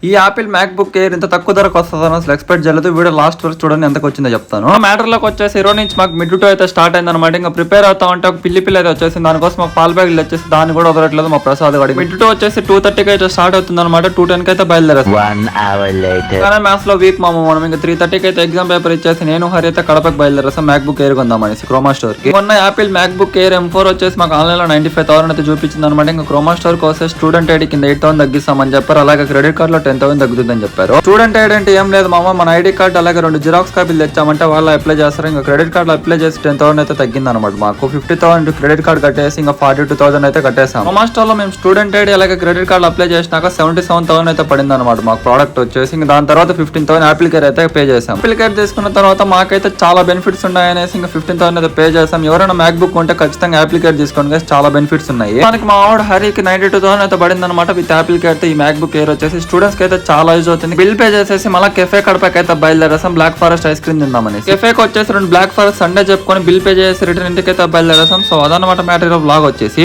ఈ Apple Mac book air ఇంత తక్కువ ధరకు వస్తుందని అసలు ఎక్స్పెక్ట్ చేయలేదు. వీడియో లాస్ట్ వరకు చూడండి ఎంతకు వచ్చిందో చెప్తాను. మ్యాటర్ లోకి వచ్చేసి ఈరోజు నుంచి మాకు మిడ్ టూ అయితే స్టార్ట్ అయింది అనమాట. ఇంకా ప్రిపేర్ అవుతా ఉంటే ఒక పిల్లి అయితే వచ్చేసింది. దానికోసం మాకు పాల బ్యాగులు వచ్చేసి దాన్ని కూడా వదలట్లేదు మా ప్రసాద్ గాడి. మిడ్ టూ వచ్చేసి 2:30కి అయితే స్టార్ట్ అవుతుంది అనమాట. 2:10కి అయితే బయలుదేరారు. కానీ మ్యాథ్స్ లో వీక్ మనం ఇంకా 3:30కి అయితే ఎగ్జామ్ పేపర్ ఇచ్చేసి నేను హరి అయితే కడపకి బయలుదేరాం మ్యాక్ బుక్ ఎయిర్ కొందామనేసి క్రోమా స్టోర్ కి. మొన్న Apple Mac book air M4 వచ్చేసి మాకు ఆన్లైన్ లో 95,000 అయితే చూపించింది అనమాట. ఇంకా క్రోమా స్టోర్ కి వస్తే స్టూడెంట్ ఐడి కింద 8,000 తగ్గిస్తామని చెప్పారు. అలాగే క్రెడిట్ కార్డ్ లో 10,000 తగ్గుతుందని చెప్పారు. స్టూడెంట్ ఐడి అంటే ఏం లేదు మామ, మన ఐడి కార్డ్ అలాగే 2 జిరాక్స్ కాపీలు తెచ్చామంటే వాళ్ళు అప్లై చేస్తారు. ఇంకా క్రెడిట్ కార్డ్ అప్లై చేసి 10,000 అయితే తగ్గింది అనమాట. మాకు 50,000 క్రెడిట్ కార్డ్ కట్టేసి ఇంకా 42,000 అయితే కట్టేసాం. క్రోమా స్టోర్ లో మేము స్టూడెంట్ ఐడి అలాగే క్రెడిట్ కార్డ్ అప్లై చేసినాక 77,000 అయితే పడింది అనమాట మాకు ప్రోడక్ట్ వచ్చేసి. ఇంకా దాని తర్వాత 15,000 యాపిల్ కేర్ అయితే పే చేసాం. యాపిల్ కేర్ తీసుకున్న తర్వాత మాకైతే చాలా బెనిఫిట్స్ ఉన్నాయనేసి ఇంకా 15,000 అయితే పే చేసాం. ఎవరైనా మ్యాక్ బుక్ ఉంటే ఖచ్చితంగా యాపిల్ కేర్ తీసుకోండి, చాలా బెనిఫిట్స్ ఉన్నాయి. మనకి మా ఆవిడ హరికి 92,000 అయితే పడింది అనమాట విత్ యాపిల్ కేర్. ఈ మ్యాక్ బుక్ ఎయిర్ వచ్చేసి స్టూడెంట్స్ కి అయితే చాలా యూజ్ అవుతుంది. బిల్ పే చేసేసి మళ్ళీ కెఫే కడపకి అయితే బయలుదేరాం బ్లాక్ ఫారెస్ట్ ఐస్ క్రీమ్ తిందామని. కెఫేకి వచ్చేసి 2 బ్లాక్ ఫారెస్ట్ సండే చెప్పుకొని బిల్ పే చేసి రిటర్న్ ఇంటికి అయితే బయలుదేరాం. సో అదనమాట మ్యాటర్ ఆఫ్ బ్లాగ్ వచ్చేసి.